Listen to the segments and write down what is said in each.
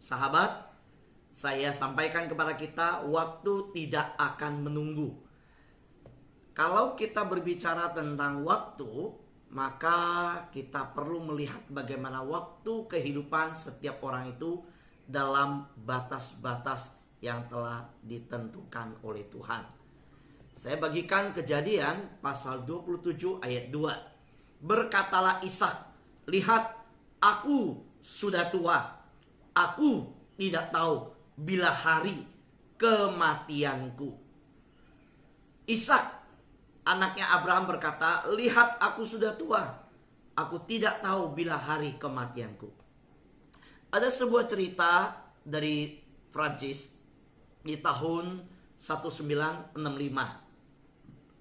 Sahabat, saya sampaikan kepada kita, waktu tidak akan menunggu. Kalau kita berbicara tentang waktu, maka kita perlu melihat bagaimana waktu kehidupan setiap orang itu dalam batas-batas yang telah ditentukan oleh Tuhan. Saya bagikan Kejadian pasal 27 ayat 2. Berkatalah Ishak, lihat, aku sudah tua, aku tidak tahu bila hari kematianku. Ishak, anaknya Abraham, berkata, lihat, aku sudah tua, aku tidak tahu bila hari kematianku. Ada sebuah cerita dari Prancis di tahun 1965.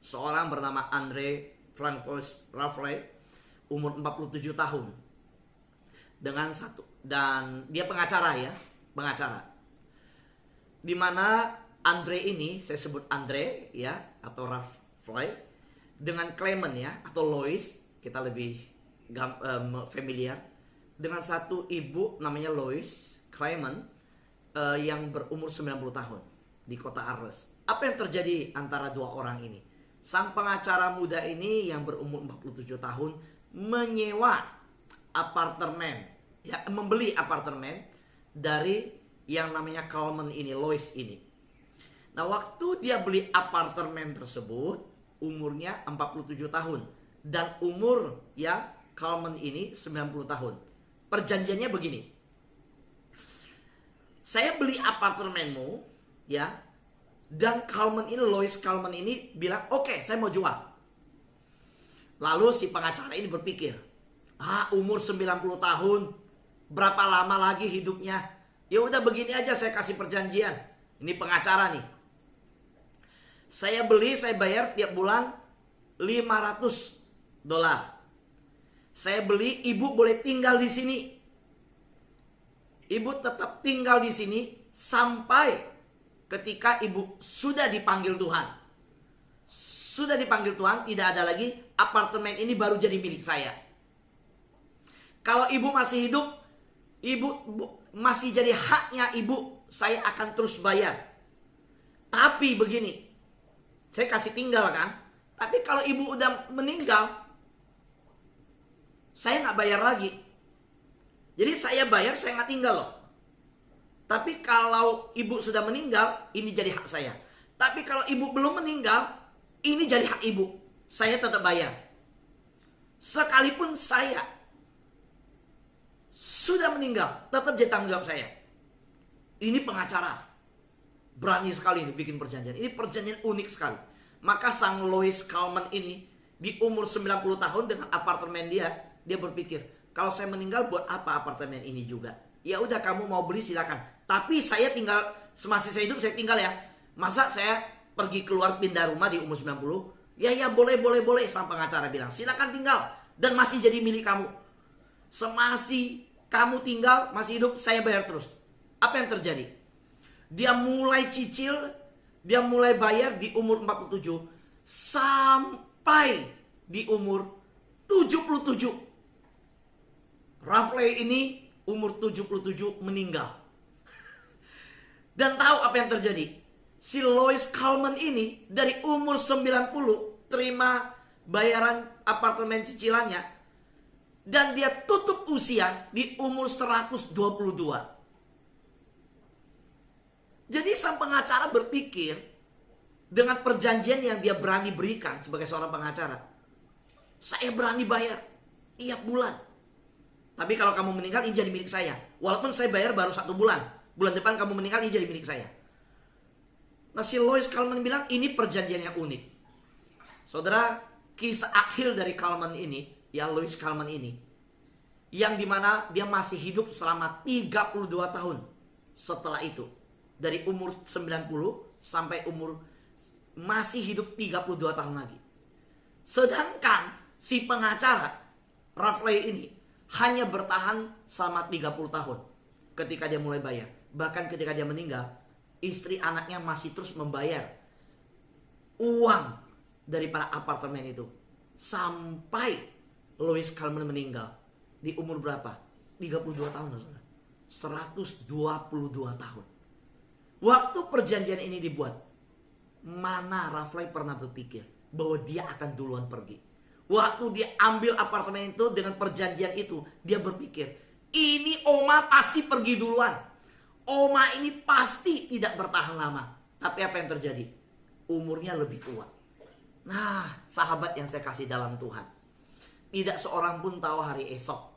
Seorang bernama André Francois Raffaele, umur 47 tahun. Dan dia pengacara. Di mana Andre ini, saya sebut Andre ya, atau Raffaele, dengan Clement ya, atau Lois, kita lebih familiar, dengan satu ibu namanya Lois Clement yang berumur 90 tahun di kota Arles. Apa yang terjadi antara dua orang ini? Sang pengacara muda ini yang berumur 47 tahun menyewa apartemen, ya, membeli apartemen dari yang namanya Clement ini, Lois ini. Nah, waktu dia beli apartemen tersebut, umurnya 47 tahun. Dan umur ya Clement ini 90 tahun. Perjanjiannya begini. Saya beli apartemenmu, ya, dan Lois Clement ini bilang, oke, saya mau jual. Lalu si pengacara ini berpikir, umur 90 tahun, berapa lama lagi hidupnya? Ya udah begini aja, saya kasih perjanjian. Ini pengacara nih. Saya beli, saya bayar tiap bulan $500. Saya beli, ibu boleh tinggal di sini. Ibu tetap tinggal di sini sampai ketika ibu sudah dipanggil Tuhan. Sudah dipanggil Tuhan, tidak ada lagi, apartemen ini baru jadi milik saya. Kalau ibu masih hidup, ibu masih jadi haknya ibu, saya akan terus bayar. Tapi begini, saya kasih tinggal kan, tapi kalau ibu udah meninggal, saya nggak bayar lagi. Jadi saya bayar, saya nggak tinggal loh. Tapi kalau ibu sudah meninggal, ini jadi hak saya. Tapi kalau ibu belum meninggal, ini jadi hak ibu. Saya tetap bayar. Sekalipun saya sudah meninggal, tetap jadi tanggung jawab saya. Ini pengacara. Berani sekali ini bikin perjanjian. Ini perjanjian unik sekali. Maka sang Lois Clement ini di umur 90 tahun dengan apartemen dia berpikir, kalau saya meninggal buat apa apartemen ini juga? Ya udah, kamu mau beli silakan. Tapi saya tinggal, semasa saya hidup saya tinggal ya. Masa saya pergi keluar pindah rumah di umur 90? Ya boleh. Sang pengacara bilang, silakan tinggal. Dan masih jadi milik kamu. Semasi kamu tinggal, masih hidup, saya bayar terus. Apa yang terjadi? Dia mulai cicil, dia mulai bayar di umur 47. Sampai di umur 77. Raffaele ini umur 77 meninggal. Dan tahu apa yang terjadi? Si Lois Clement ini dari umur 90 terima bayaran apartemen cicilannya. Dan dia tutup usia di umur 122. Jadi sang pengacara berpikir dengan perjanjian yang dia berani berikan sebagai seorang pengacara. Saya berani bayar tiap bulan. Tapi kalau kamu meninggal, ini jadi milik saya. Walaupun saya bayar baru 1 bulan. Bulan depan kamu meninggal, ini jadi milik saya. Nah, si Lois Clement bilang, ini perjanjian yang unik. Saudara, kisah akhir dari Clement ini, ya Lois Clement ini, yang dimana dia masih hidup selama 32 tahun setelah itu. Dari umur 90 sampai umur masih hidup 32 tahun lagi. Sedangkan si pengacara Raffaele ini hanya bertahan selama 30 tahun ketika dia mulai bayar. Bahkan ketika dia meninggal, istri anaknya masih terus membayar uang daripada apartemen itu. Sampai Lois Clement meninggal. Di umur berapa? 32 tahun. 122 tahun. Waktu perjanjian ini dibuat, mana Raflai pernah berpikir bahwa dia akan duluan pergi. Waktu dia ambil apartemen itu dengan perjanjian itu, dia berpikir, ini Oma pasti pergi duluan. Oma ini pasti tidak bertahan lama. Tapi apa yang terjadi? Umurnya lebih tua. Nah, sahabat yang saya kasih dalam Tuhan, tidak seorang pun tahu hari esok.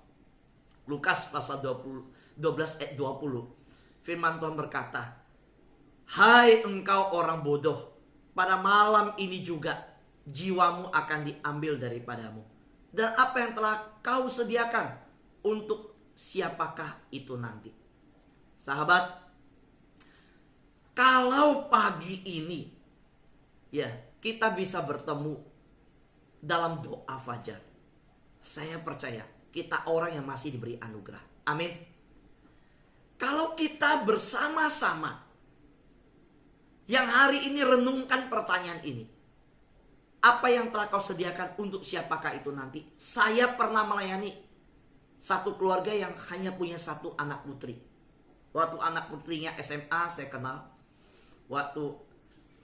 Lukas pasal 12 ayat 20. Firman Tuhan berkata, hai engkau orang bodoh, pada malam ini juga jiwamu akan diambil daripadamu. Dan apa yang telah kau sediakan, untuk siapakah itu nanti? Sahabat, kalau pagi ini ya kita bisa bertemu dalam doa fajar, saya percaya kita orang yang masih diberi anugerah. Amin. Kalau kita bersama-sama yang hari ini renungkan pertanyaan ini, apa yang telah kau sediakan, untuk siapakah itu nanti? Saya pernah melayani satu keluarga yang hanya punya satu anak putri. Waktu anak putrinya SMA saya kenal, waktu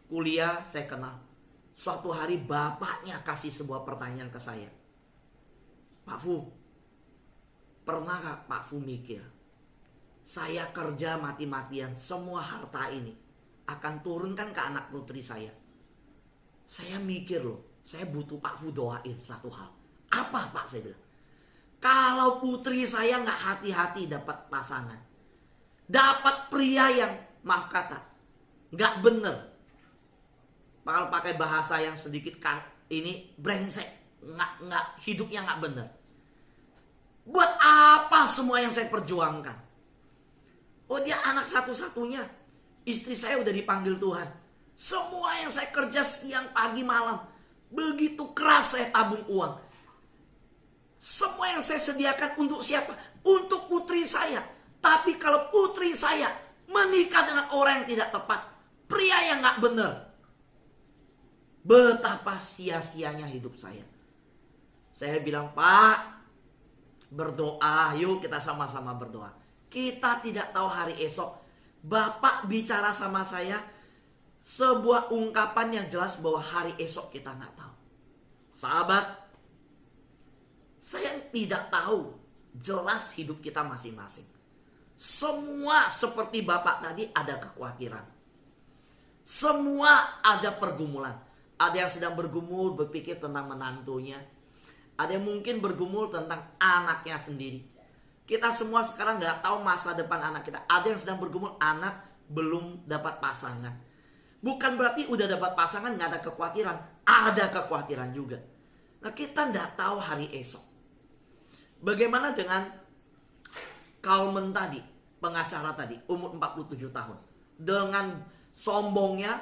kuliah saya kenal. Suatu hari bapaknya kasih sebuah pertanyaan ke saya. Pak Fu, pernah gak Pak Fu mikir, saya kerja mati-matian, semua harta ini akan turunkan ke anak putri saya. Saya mikir loh, saya butuh Pak Fu doain satu hal. Apa Pak? Saya bilang, kalau putri saya gak hati-hati dapat pasangan, dapat pria yang, maaf kata, gak bener, kalau pakai bahasa yang sedikit ini, brengsek, nggak hidupnya nggak bener. Buat apa semua yang saya perjuangkan? Oh, dia anak satu-satunya, istri saya udah dipanggil Tuhan. Semua yang saya kerja siang, pagi, malam, begitu keras saya tabung uang. Semua yang saya sediakan untuk siapa? Untuk putri saya. Tapi kalau putri saya menikah dengan orang yang tidak tepat, pria yang nggak bener, betapa sia-sianya hidup saya. Saya bilang, Pak, berdoa, yuk kita sama-sama berdoa. Kita tidak tahu hari esok. Bapak bicara sama saya sebuah ungkapan yang jelas bahwa hari esok kita nggak tahu. Sahabat, saya tidak tahu jelas hidup kita masing-masing. Semua seperti Bapak tadi ada kekhawatiran. Semua ada pergumulan. Ada yang sedang bergumul berpikir tentang menantunya. Ada yang mungkin bergumul tentang anaknya sendiri. Kita semua sekarang gak tahu masa depan anak kita. Ada yang sedang bergumul anak belum dapat pasangan. Bukan berarti udah dapat pasangan gak ada kekhawatiran. Ada kekhawatiran juga. Nah, kita gak tahu hari esok. Bagaimana dengan Coleman tadi, pengacara tadi, umur 47 tahun. Dengan sombongnya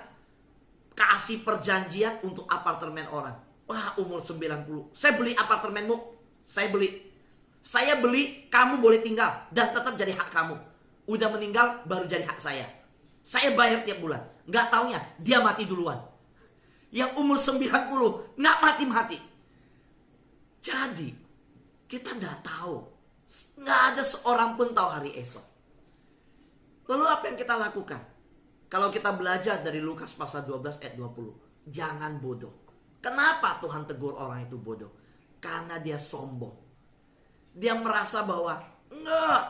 kasih perjanjian untuk apartemen orang. Wah, umur 90. Saya beli apartemenmu. Saya beli, kamu boleh tinggal. Dan tetap jadi hak kamu. Udah meninggal, baru jadi hak saya. Saya bayar tiap bulan. Nggak taunya, dia mati duluan. Yang umur 90, nggak mati-mati. Jadi, kita nggak tahu. Nggak ada seorang pun tahu hari esok. Lalu apa yang kita lakukan? Kalau kita belajar dari Lukas pasal 12 ayat 20. Jangan bodoh. Kenapa Tuhan tegur orang itu bodoh? Karena dia sombong. Dia merasa bahwa, enggak,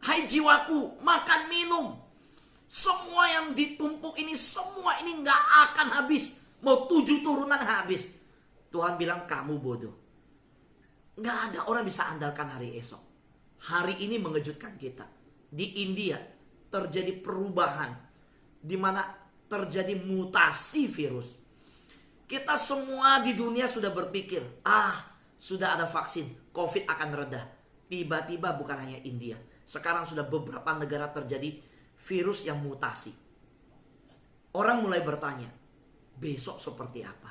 hai jiwaku, makan minum. Semua yang ditumpuk ini, semua ini enggak akan habis. Mau 7 turunan habis. Tuhan bilang kamu bodoh. Enggak ada orang bisa andalkan hari esok. Hari ini mengejutkan kita. Di India terjadi perubahan, di mana terjadi mutasi virus. Kita semua di dunia sudah berpikir, sudah ada vaksin, COVID akan reda. Tiba-tiba bukan hanya India. Sekarang sudah beberapa negara terjadi virus yang mutasi. Orang mulai bertanya, besok seperti apa?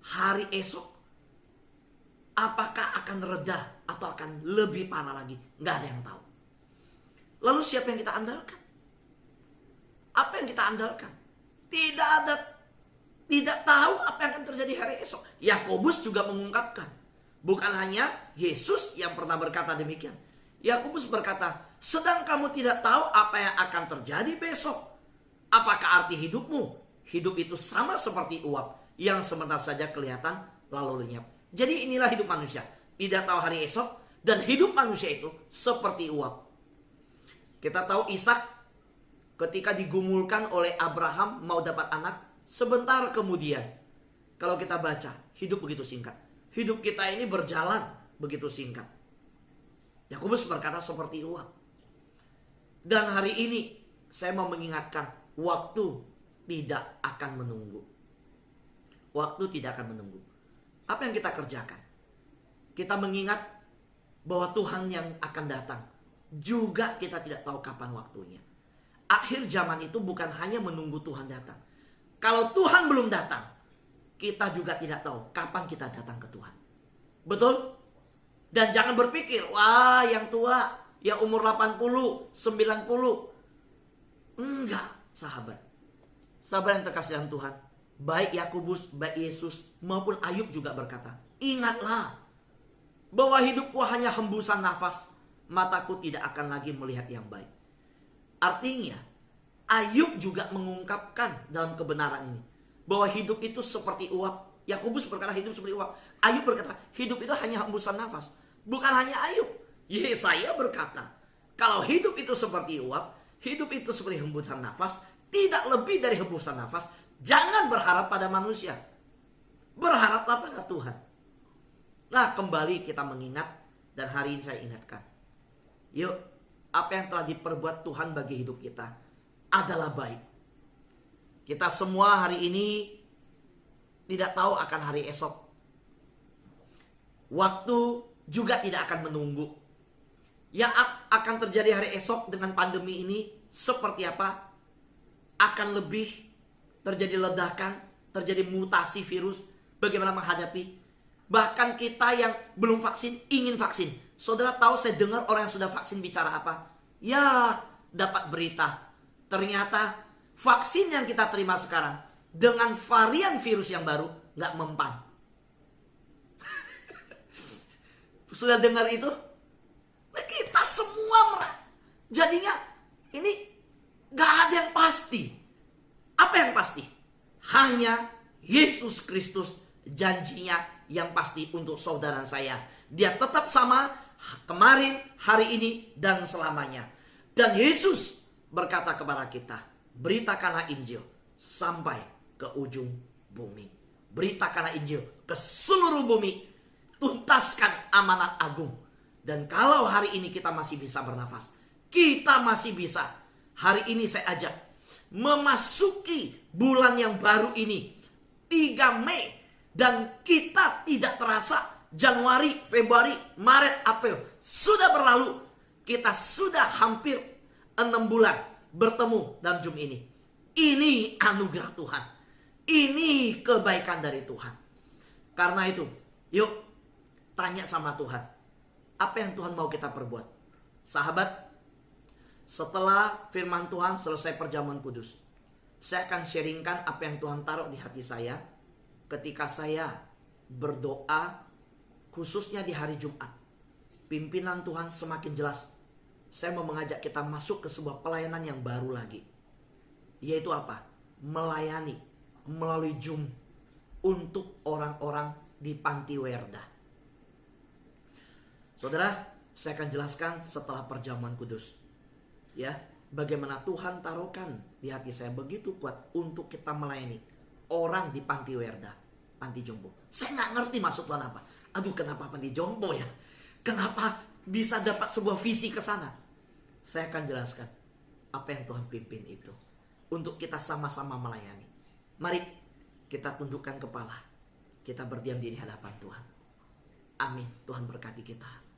Hari esok, apakah akan reda atau akan lebih parah lagi? Nggak ada yang tahu. Lalu siapa yang kita andalkan? Apa yang kita andalkan? Tidak tahu apa yang akan terjadi hari esok. Yakobus juga mengungkapkan. Bukan hanya Yesus yang pernah berkata demikian. Yakobus berkata, sedang kamu tidak tahu apa yang akan terjadi besok. Apakah arti hidupmu? Hidup itu sama seperti uap yang sebentar saja kelihatan lalu lenyap. Jadi inilah hidup manusia. Tidak tahu hari esok, dan hidup manusia itu seperti uap. Kita tahu Ishak ketika digumulkan oleh Abraham mau dapat anak, sebentar kemudian, kalau kita baca, hidup begitu singkat. Hidup kita ini berjalan begitu singkat. Yakobus berkata seperti uap. Dan hari ini saya mau mengingatkan, waktu tidak akan menunggu. Waktu tidak akan menunggu. Apa yang kita kerjakan? Kita mengingat bahwa Tuhan yang akan datang. Juga kita tidak tahu kapan waktunya. Akhir zaman itu bukan hanya menunggu Tuhan datang. Kalau Tuhan belum datang, kita juga tidak tahu kapan kita datang ke Tuhan. Betul? Dan jangan berpikir, wah yang tua, yang umur 80, 90. Enggak, sahabat. Sahabat yang terkasih dalam Tuhan. Baik Yakobus, baik Yesus, maupun Ayub juga berkata, ingatlah bahwa hidupku hanya hembusan nafas, mataku tidak akan lagi melihat yang baik. Artinya, Ayub juga mengungkapkan dalam kebenaran ini, bahwa hidup itu seperti uap. Yakobus berkata hidup seperti uap. Ayub berkata hidup itu hanya hembusan nafas. Bukan hanya Ayub. Yesaya berkata, kalau hidup itu seperti uap, hidup itu seperti hembusan nafas, tidak lebih dari hembusan nafas. Jangan berharap pada manusia. Berharaplah pada Tuhan. Nah, kembali kita mengingat, dan hari ini saya ingatkan. Yuk, apa yang telah diperbuat Tuhan bagi hidup kita adalah baik. Kita semua hari ini tidak tahu akan hari esok. Waktu juga tidak akan menunggu. Yang akan terjadi hari esok dengan pandemi ini seperti apa? Akan lebih terjadi ledakan, terjadi mutasi virus. Bagaimana menghadapi? Bahkan kita yang belum vaksin ingin vaksin. Saudara tahu, saya dengar orang yang sudah vaksin bicara apa? Ya, dapat berita. Ternyata vaksin yang kita terima sekarang dengan varian virus yang baru nggak mempan. Sudah dengar itu? Nah, kita semua jadinya ini nggak ada yang pasti. Apa yang pasti? Hanya Yesus Kristus, janjinya yang pasti untuk saudara saya. Dia tetap sama kemarin, hari ini, dan selamanya. Dan Yesus berkata kepada kita, beritakanlah Injil sampai ke ujung bumi. Beritakanlah Injil ke seluruh bumi. Tuntaskan amanat agung. Dan kalau hari ini kita masih bisa bernafas, kita masih bisa. Hari ini saya ajak memasuki bulan yang baru ini, 3 Mei. Dan kita tidak terasa Januari, Februari, Maret, April sudah berlalu. Kita sudah hampir 6 bulan bertemu dalam Zoom ini. Ini anugerah Tuhan. Ini kebaikan dari Tuhan. Karena itu, yuk tanya sama Tuhan. Apa yang Tuhan mau kita perbuat? Sahabat, setelah firman Tuhan selesai perjamuan kudus, saya akan sharingkan apa yang Tuhan taruh di hati saya ketika saya berdoa, khususnya di hari Jumat. Pimpinan Tuhan semakin jelas. Saya mau mengajak kita masuk ke sebuah pelayanan yang baru lagi. Yaitu apa? Melayani melalui Zoom untuk orang-orang di Panti Werda. Saudara, saya akan jelaskan setelah perjamuan kudus. Ya, bagaimana Tuhan taruhkan di hati saya begitu kuat untuk kita melayani orang di Panti Werda, Panti Jompo. Saya nggak ngerti maksud Tuhan apa. Aduh, kenapa Panti Jompo ya? Kenapa bisa dapat sebuah visi ke sana? Saya akan jelaskan apa yang Tuhan pimpin itu untuk kita sama-sama melayani. Mari kita tundukkan kepala. Kita berdiam diri di hadapan Tuhan. Amin. Tuhan berkati kita.